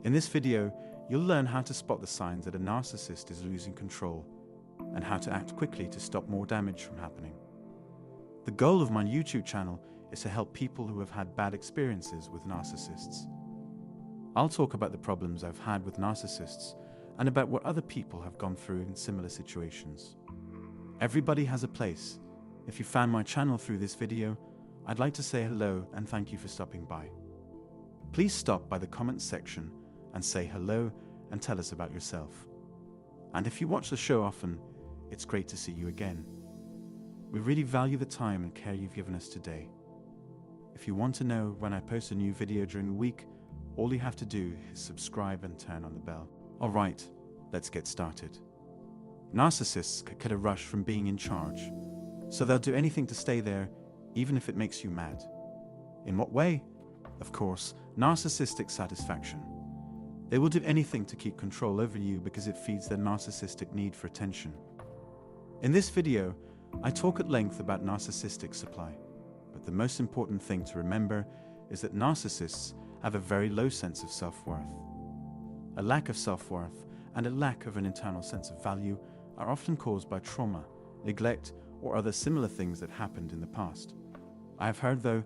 In this video, you'll learn how to spot the signs that a narcissist is losing control and how to act quickly to stop more damage from happening. The goal of my YouTube channel is to help people who have had bad experiences with narcissists. I'll talk about the problems I've had with narcissists and about what other people have gone through in similar situations. Everybody has a place. If you found my channel through this video, I'd like to say hello and thank you for stopping by. Please stop by the comments section and say hello and tell us about yourself. And if you watch the show often, it's great to see you again. We really value the time and care you've given us today. If you want to know when I post a new video during the week, all you have to do is subscribe and turn on the bell. Alright, let's get started. Narcissists get a rush from being in charge, so they'll do anything to stay there, even if it makes you mad. In what way? Of course, narcissistic satisfaction. They will do anything to keep control over you because it feeds their narcissistic need for attention. In this video, I talk at length about narcissistic supply, but the most important thing to remember is that narcissists have a very low sense of self-worth. A lack of self-worth and a lack of an internal sense of value are often caused by trauma, neglect, or other similar things that happened in the past. I have heard, though,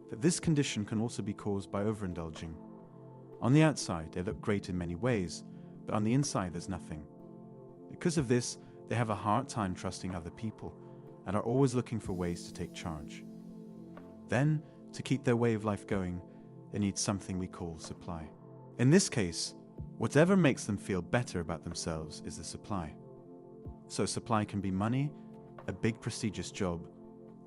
that this condition can also be caused by overindulging. On the outside, they look great in many ways, but on the inside there's nothing. Because of this, they have a hard time trusting other people and are always looking for ways to take charge. Then, to keep their way of life going, they need something we call supply. In this case, whatever makes them feel better about themselves is the supply. So supply can be money, a big prestigious job,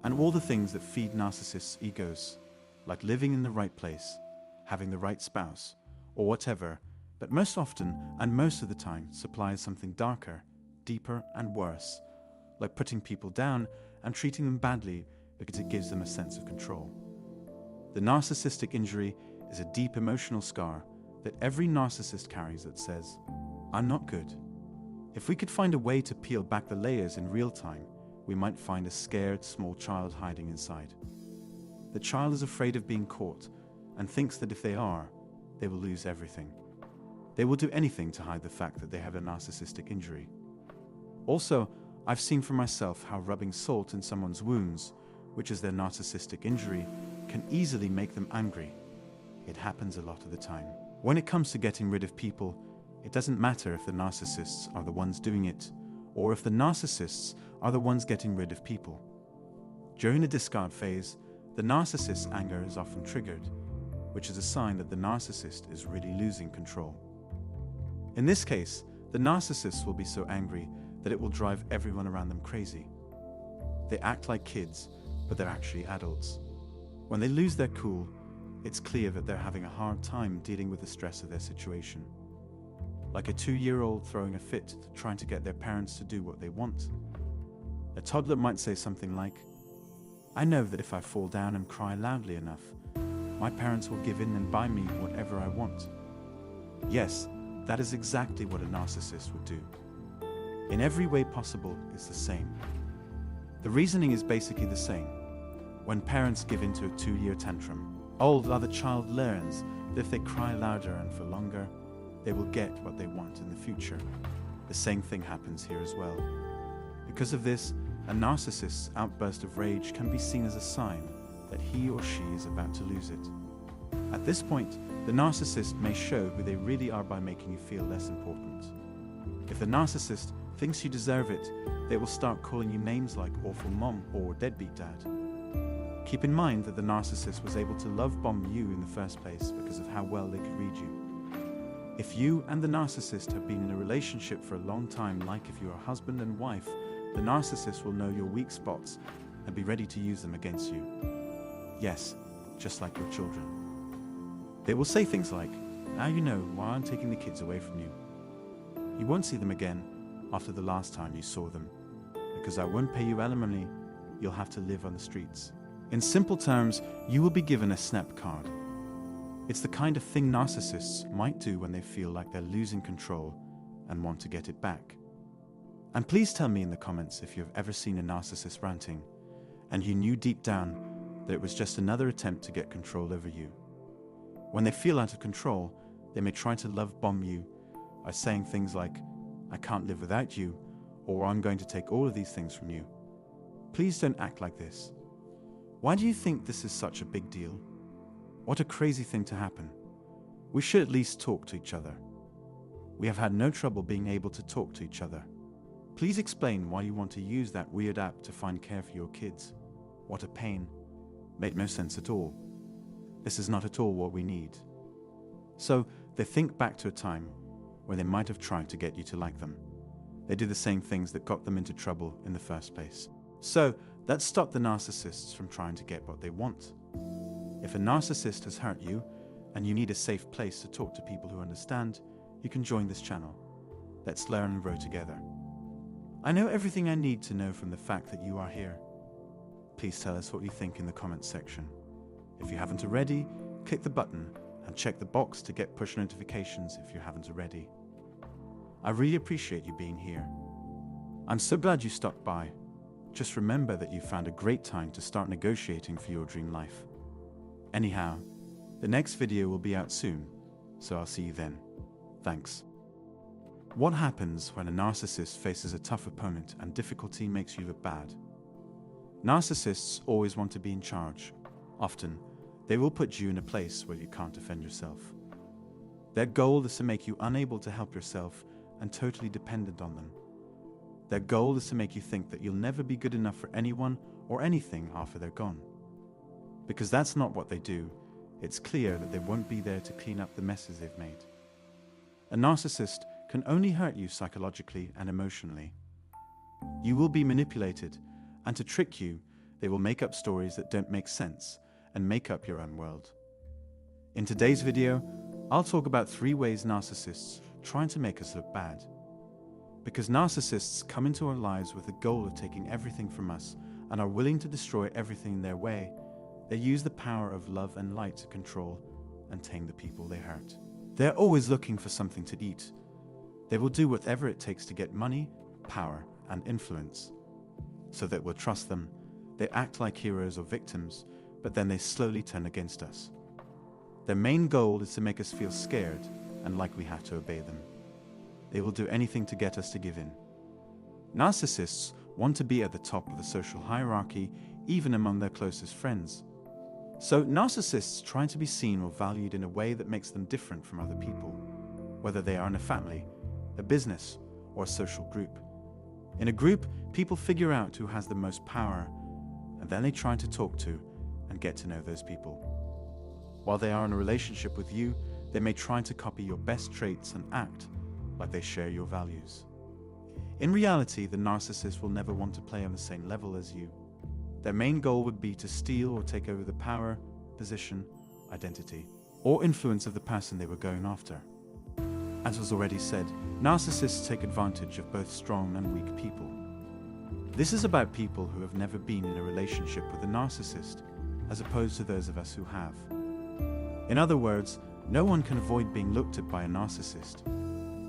and all the things that feed narcissists' egos, like living in the right place, having the right spouse, or whatever, but most often, and most of the time, supply is something darker, deeper, and worse, like putting people down and treating them badly because it gives them a sense of control. The narcissistic injury is a deep emotional scar that every narcissist carries that says, "I'm not good." If we could find a way to peel back the layers in real time, we might find a scared small child hiding inside. The child is afraid of being caught and thinks that if they are, they will lose everything. They will do anything to hide the fact that they have a narcissistic injury. Also, I've seen for myself how rubbing salt in someone's wounds, which is their narcissistic injury, can easily make them angry. It happens a lot of the time. When it comes to getting rid of people, it doesn't matter if the narcissists are the ones doing it, or if the narcissists are the ones getting rid of people. During the discard phase, the narcissist's anger is often triggered, which is a sign that the narcissist is really losing control. In this case, the narcissist will be so angry that it will drive everyone around them crazy. They act like kids, but they're actually adults. When they lose their cool, it's clear that they're having a hard time dealing with the stress of their situation. Like a 2-year-old throwing a fit, trying to get their parents to do what they want. A toddler might say something like, "I know that if I fall down and cry loudly enough, my parents will give in and buy me whatever I want." Yes, that is exactly what a narcissist would do. In every way possible, it's the same. The reasoning is basically the same. When parents give into a 2-year tantrum, the other child learns that if they cry louder and for longer, they will get what they want in the future. The same thing happens here as well. Because of this, a narcissist's outburst of rage can be seen as a sign that he or she is about to lose it. At this point, the narcissist may show who they really are by making you feel less important. If the narcissist thinks you deserve it, they will start calling you names like awful mom or deadbeat dad. Keep in mind that the narcissist was able to love bomb you in the first place because of how well they could read you. If you and the narcissist have been in a relationship for a long time, like if you are husband and wife, the narcissist will know your weak spots and be ready to use them against you. Yes, just like your children. They will say things like, "Now you know why I'm taking the kids away from you. You won't see them again after the last time you saw them, because I won't pay you alimony, you'll have to live on the streets." In simple terms, you will be given a snap card. It's the kind of thing narcissists might do when they feel like they're losing control and want to get it back. And please tell me in the comments if you've ever seen a narcissist ranting and you knew deep down that it was just another attempt to get control over you. When they feel out of control, They may try to love bomb you by saying things like, "I can't live without you," or "I'm going to take all of these things from you." Please don't act like this. Why do you think this is such a big deal? What a crazy thing to happen. We should at least talk to each other. We have had no trouble being able to talk to each other. Please explain why you want to use that weird app to find care for your kids. What a pain. Made no sense at all. This is not at all what we need. So they think back to a time where they might have tried to get you to like them. They did the same things that got them into trouble in the first place. So let's stop the narcissists from trying to get what they want. If a narcissist has hurt you and you need a safe place to talk to people who understand, you can join this channel. Let's learn and grow together. I know everything I need to know from the fact that you are here. Please tell us what you think in the comments section. If you haven't already, click the button and check the box to get push notifications if you haven't already. I really appreciate you being here. I'm so glad you stopped by. Just remember that you found a great time to start negotiating for your dream life. Anyhow, the next video will be out soon, so I'll see you then. Thanks. What happens when a narcissist faces a tough opponent and difficulty makes you look bad? Narcissists always want to be in charge. Often, they will put you in a place where you can't defend yourself. Their goal is to make you unable to help yourself and totally dependent on them. Their goal is to make you think that you'll never be good enough for anyone or anything after they're gone. Because that's not what they do, it's clear that they won't be there to clean up the messes they've made. A narcissist can only hurt you psychologically and emotionally. You will be manipulated, and to trick you, they will make up stories that don't make sense and make up your own world. In today's video, I'll talk about 3 ways narcissists try to make us look bad. Because narcissists come into our lives with the goal of taking everything from us and are willing to destroy everything in their way, they use the power of love and light to control and tame the people they hurt. They're always looking for something to eat. They will do whatever it takes to get money, power, and influence. So that we'll trust them, they act like heroes or victims, but then they slowly turn against us. Their main goal is to make us feel scared and like we have to obey them. They will do anything to get us to give in. Narcissists want to be at the top of the social hierarchy, even among their closest friends. So narcissists try to be seen or valued in a way that makes them different from other people, whether they are in a family, a business, or a social group. In a group, people figure out who has the most power, and then they try to talk to and get to know those people. While they are in a relationship with you, they may try to copy your best traits and act like they share your values. In reality, the narcissist will never want to play on the same level as you. Their main goal would be to steal or take over the power, position, identity, or influence of the person they were going after. As was already said, narcissists take advantage of both strong and weak people. This is about people who have never been in a relationship with a narcissist, as opposed to those of us who have. In other words, no one can avoid being looked at by a narcissist.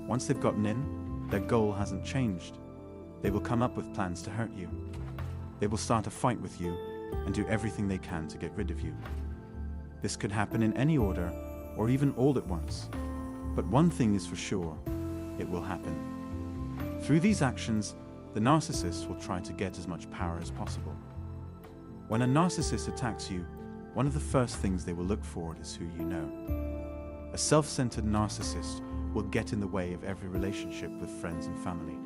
Once they've gotten in, their goal hasn't changed. They will come up with plans to hurt you. They will start a fight with you and do everything they can to get rid of you. This could happen in any order or even all at once. But one thing is for sure, it will happen. Through these actions, the narcissist will try to get as much power as possible. When a narcissist attacks you, one of the first things they will look for is who you know. A self-centered narcissist will get in the way of every relationship with friends and family.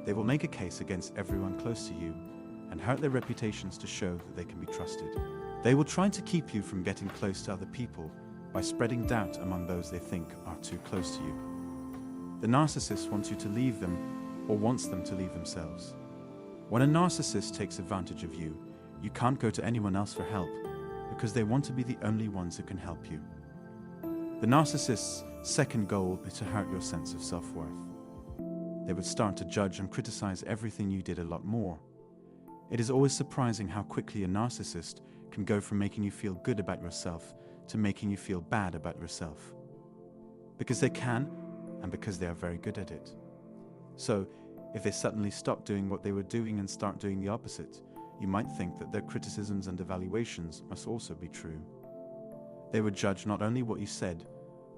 They will make a case against everyone close to you and hurt their reputations to show that they can be trusted. They will try to keep you from getting close to other people by spreading doubt among those they think are too close to you. The narcissist wants you to leave them or wants them to leave themselves. When a narcissist takes advantage of you, you can't go to anyone else for help because they want to be the only ones who can help you. The narcissist's second goal is to hurt your sense of self-worth. They would start to judge and criticize everything you did a lot more. It is always surprising how quickly a narcissist can go from making you feel good about yourself to making you feel bad about yourself. Because they can, and because they are very good at it. So, if they suddenly stop doing what they were doing and start doing the opposite, you might think that their criticisms and evaluations must also be true. They would judge not only what you said,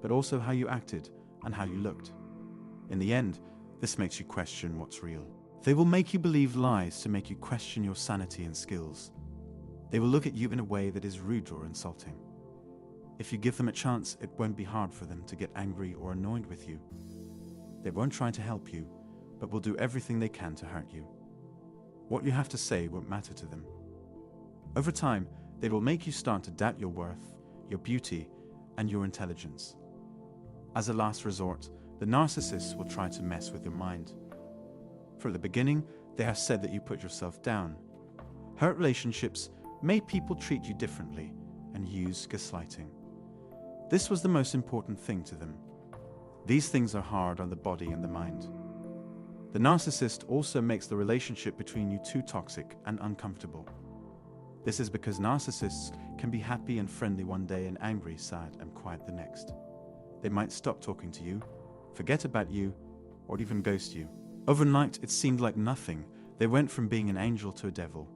but also how you acted and how you looked. In the end, this makes you question what's real. They will make you believe lies to make you question your sanity and skills. They will look at you in a way that is rude or insulting. If you give them a chance, it won't be hard for them to get angry or annoyed with you. They won't try to help you, but will do everything they can to hurt you. What you have to say won't matter to them. Over time, they will make you start to doubt your worth, your beauty, and your intelligence. As a last resort, the narcissists will try to mess with your mind. From the beginning, they have said that you put yourself down. Hurt relationships made people treat you differently and use gaslighting. This was the most important thing to them. These things are hard on the body and the mind. The narcissist also makes the relationship between you too toxic and uncomfortable. This is because narcissists can be happy and friendly one day and angry, sad, and quiet the next. They might stop talking to you, forget about you, or even ghost you. Overnight, it seemed like nothing. They went from being an angel to a devil.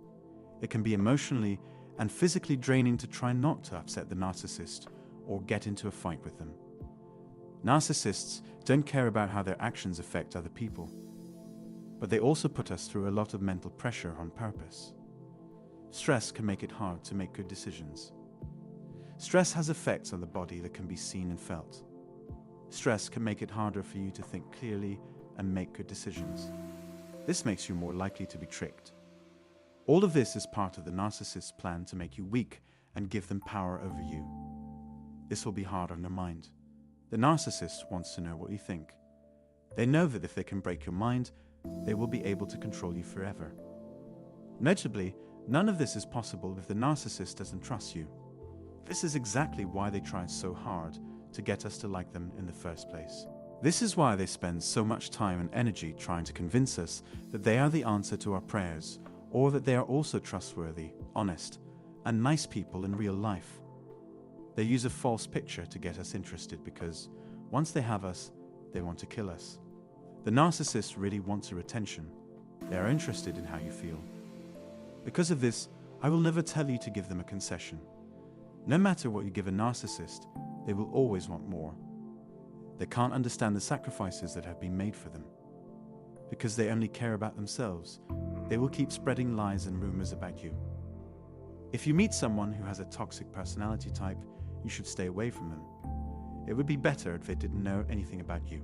It can be emotionally and physically draining to try not to upset the narcissist or get into a fight with them. Narcissists don't care about how their actions affect other people, but they also put us through a lot of mental pressure on purpose. Stress can make it hard to make good decisions. Stress has effects on the body that can be seen and felt. Stress can make it harder for you to think clearly and make good decisions. This makes you more likely to be tricked. All of this is part of the narcissist's plan to make you weak and give them power over you. This will be hard on their mind. The narcissist wants to know what you think. They know that if they can break your mind, they will be able to control you forever. Notably, none of this is possible if the narcissist doesn't trust you. This is exactly why they try so hard to get us to like them in the first place. This is why they spend so much time and energy trying to convince us that they are the answer to our prayers, or that they are also trustworthy, honest, and nice people in real life. They use a false picture to get us interested because, once they have us, they want to kill us. The narcissist really wants your attention. They are interested in how you feel. Because of this, I will never tell you to give them a concession. No matter what you give a narcissist, they will always want more. They can't understand the sacrifices that have been made for them. Because they only care about themselves, they will keep spreading lies and rumors about you. If you meet someone who has a toxic personality type, you should stay away from them. It would be better if they didn't know anything about you.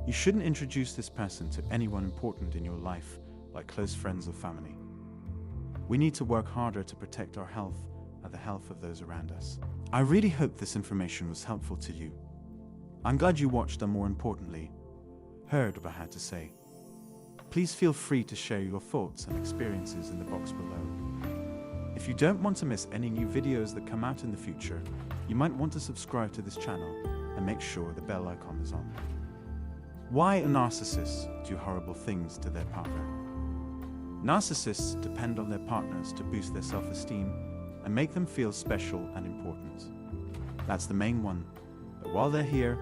You shouldn't introduce this person to anyone important in your life, like close friends or family. We need to work harder to protect our health and the health of those around us. I really hope this information was helpful to you. I'm glad you watched and, more importantly, heard what I had to say. Please feel free to share your thoughts and experiences in the box below. If you don't want to miss any new videos that come out in the future, you might want to subscribe to this channel and make sure the bell icon is on. Why narcissists do horrible things to their partner? Narcissists depend on their partners to boost their self-esteem and make them feel special and important. That's the main one, but while they're here,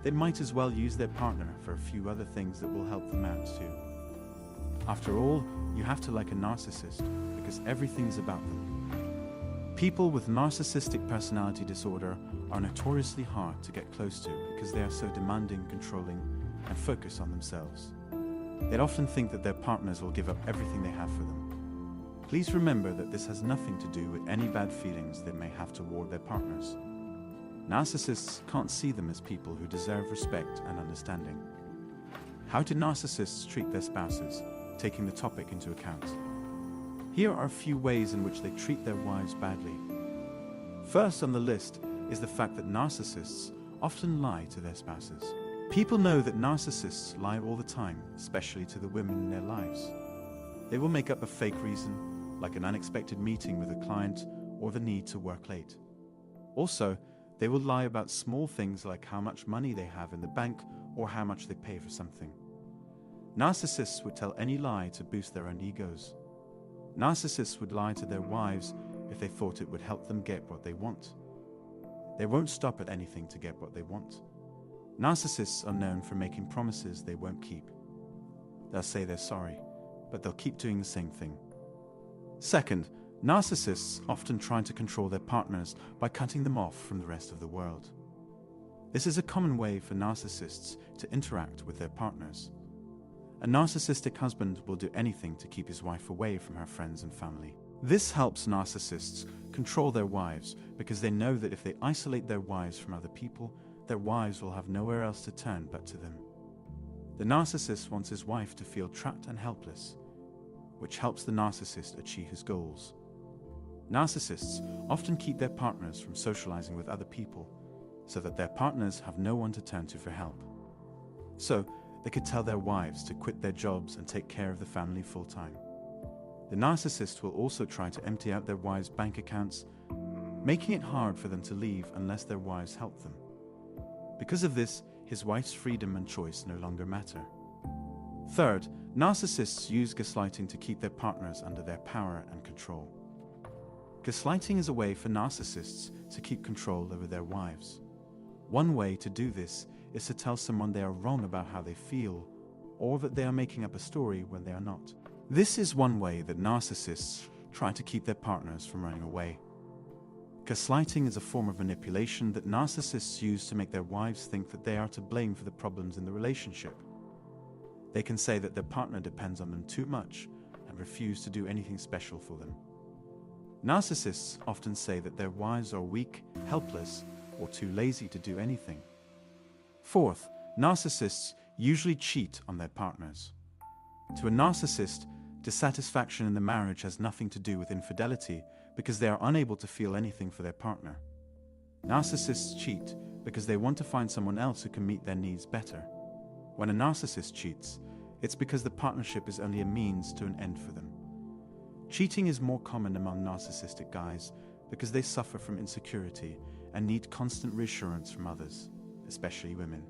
they might as well use their partner for a few other things that will help them out too. After all, you have to like a narcissist because everything's about them. People with narcissistic personality disorder are notoriously hard to get close to because they are so demanding, controlling, and focused on themselves. They often think that their partners will give up everything they have for them. Please remember that this has nothing to do with any bad feelings they may have toward their partners. Narcissists can't see them as people who deserve respect and understanding. How do narcissists treat their spouses, taking the topic into account? Here are a few ways in which they treat their wives badly. First on the list is the fact that narcissists often lie to their spouses. People know that narcissists lie all the time, especially to the women in their lives. They will make up a fake reason, like an unexpected meeting with a client or the need to work late. Also, they will lie about small things like how much money they have in the bank or how much they pay for something. Narcissists would tell any lie to boost their own egos. Narcissists would lie to their wives if they thought it would help them get what they want. They won't stop at anything to get what they want. Narcissists are known for making promises they won't keep. They'll say they're sorry, but they'll keep doing the same thing. Second, narcissists often try to control their partners by cutting them off from the rest of the world. This is a common way for narcissists to interact with their partners. A narcissistic husband will do anything to keep his wife away from her friends and family. This helps narcissists control their wives because they know that if they isolate their wives from other people, their wives will have nowhere else to turn but to them. The narcissist wants his wife to feel trapped and helpless, which helps the narcissist achieve his goals. Narcissists often keep their partners from socializing with other people so that their partners have no one to turn to for help. So, they could tell their wives to quit their jobs and take care of the family full-time. The narcissist will also try to empty out their wives' bank accounts, making it hard for them to leave unless their wives help them. Because of this, his wife's freedom and choice no longer matter. Third, narcissists use gaslighting to keep their partners under their power and control. Gaslighting is a way for narcissists to keep control over their wives. One way to do this is to tell someone they are wrong about how they feel, or that they are making up a story when they are not. This is one way that narcissists try to keep their partners from running away. Gaslighting is a form of manipulation that narcissists use to make their wives think that they are to blame for the problems in the relationship. They can say that their partner depends on them too much and refuse to do anything special for them. Narcissists often say that their wives are weak, helpless, or too lazy to do anything. Fourth, narcissists usually cheat on their partners. To a narcissist, dissatisfaction in the marriage has nothing to do with infidelity because they are unable to feel anything for their partner. Narcissists cheat because they want to find someone else who can meet their needs better. When a narcissist cheats, it's because the partnership is only a means to an end for them. Cheating is more common among narcissistic guys because they suffer from insecurity and need constant reassurance from others, especially women.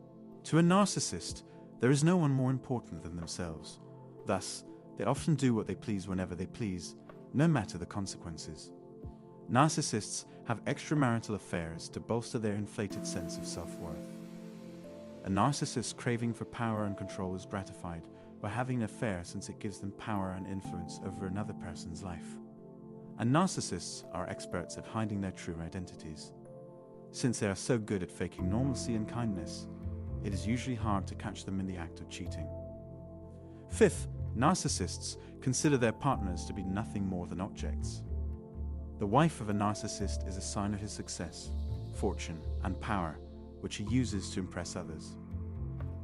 To a narcissist, there is no one more important than themselves. Thus, they often do what they please whenever they please, no matter the consequences. Narcissists have extramarital affairs to bolster their inflated sense of self-worth. A narcissist's craving for power and control is gratified by having an affair since it gives them power and influence over another person's life. And narcissists are experts at hiding their true identities. Since they are so good at faking normalcy and kindness, it is usually hard to catch them in the act of cheating. Fifth, narcissists consider their partners to be nothing more than objects. The wife of a narcissist is a sign of his success, fortune, and power, which he uses to impress others.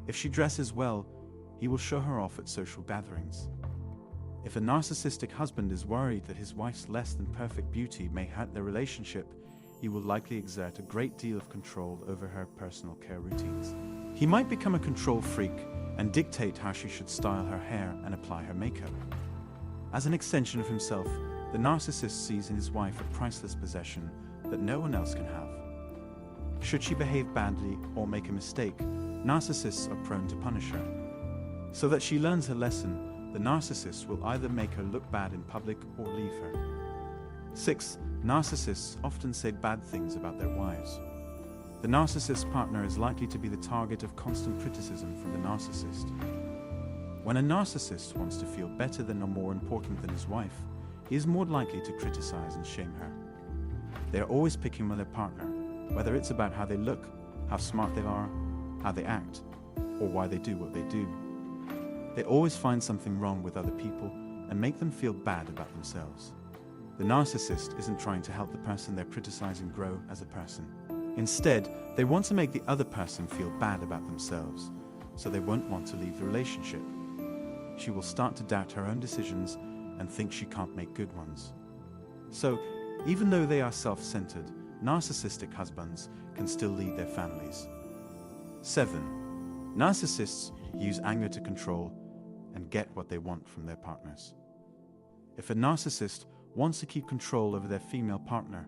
If she dresses well, he will show her off at social gatherings. If a narcissistic husband is worried that his wife's less than perfect beauty may hurt their relationship, he will likely exert a great deal of control over her personal care routines. He might become a control freak and dictate how she should style her hair and apply her makeup. As an extension of himself, the narcissist sees in his wife a priceless possession that no one else can have. Should she behave badly or make a mistake, narcissists are prone to punish her. So that she learns her lesson, the narcissist will either make her look bad in public or leave her. Sixth, narcissists often say bad things about their wives. The narcissist's partner is likely to be the target of constant criticism from the narcissist. When a narcissist wants to feel better than or more important than his wife, he is more likely to criticize and shame her. They are always picking on their partner, whether it's about how they look, how smart they are, how they act, or why they do what they do. They always find something wrong with other people and make them feel bad about themselves. The narcissist isn't trying to help the person they're criticizing grow as a person. Instead, they want to make the other person feel bad about themselves, so they won't want to leave the relationship. She will start to doubt her own decisions and think she can't make good ones. So, even though they are self-centered, narcissistic husbands can still lead their families. 7. Narcissists use anger to control and get what they want from their partners. If a narcissist wants to keep control over their female partner,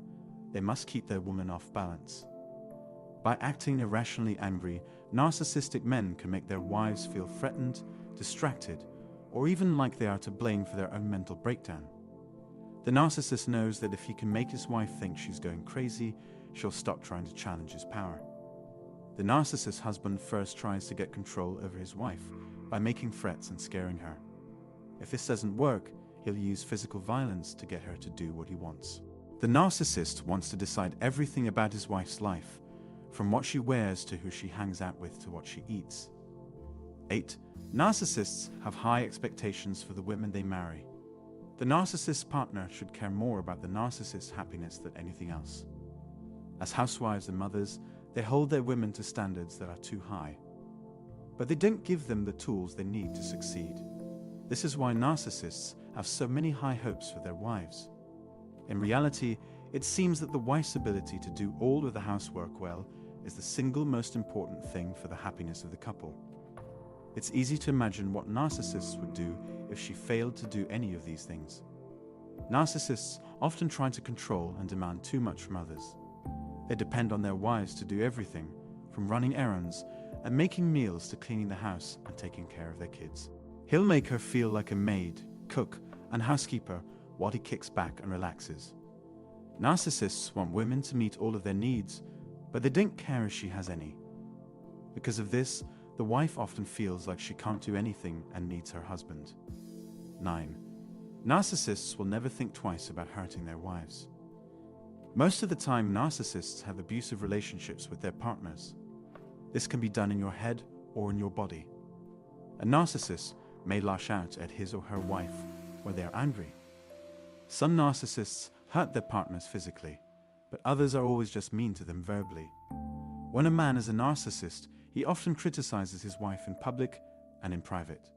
they must keep their woman off balance. By acting irrationally angry, narcissistic men can make their wives feel threatened, distracted, or even like they are to blame for their own mental breakdown. The narcissist knows that if he can make his wife think she's going crazy, she'll stop trying to challenge his power. The narcissist husband first tries to get control over his wife by making threats and scaring her. If this doesn't work, he'll use physical violence to get her to do what he wants. The narcissist wants to decide everything about his wife's life, from what she wears to who she hangs out with to what she eats. 8. Narcissists have high expectations for the women they marry. The narcissist's partner should care more about the narcissist's happiness than anything else. As housewives and mothers, they hold their women to standards that are too high. But they don't give them the tools they need to succeed. This is why narcissists have so many high hopes for their wives. In reality, it seems that the wife's ability to do all of the housework well is the single most important thing for the happiness of the couple. It's easy to imagine what narcissists would do if she failed to do any of these things. Narcissists often try to control and demand too much from others. They depend on their wives to do everything, from running errands and making meals to cleaning the house and taking care of their kids. He'll make her feel like a maid, cook, and housekeeper while he kicks back and relaxes. Narcissists want women to meet all of their needs, but they don't care if she has any. Because of this, the wife often feels like she can't do anything and needs her husband. 9. Narcissists will never think twice about hurting their wives. Most of the time, narcissists have abusive relationships with their partners. This can be done in your head or in your body. A narcissist may lash out at his or her wife when they are angry. Some narcissists hurt their partners physically, but others are always just mean to them verbally. When a man is a narcissist, he often criticizes his wife in public and in private.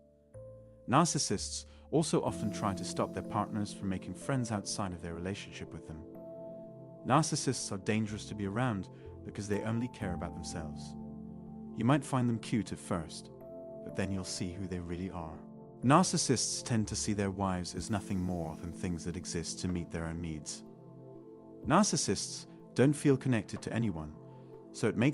Narcissists also often try to stop their partners from making friends outside of their relationship with them. Narcissists are dangerous to be around because they only care about themselves. You might find them cute at first, but then you'll see who they really are. Narcissists tend to see their wives as nothing more than things that exist to meet their own needs. Narcissists don't feel connected to anyone, so it makes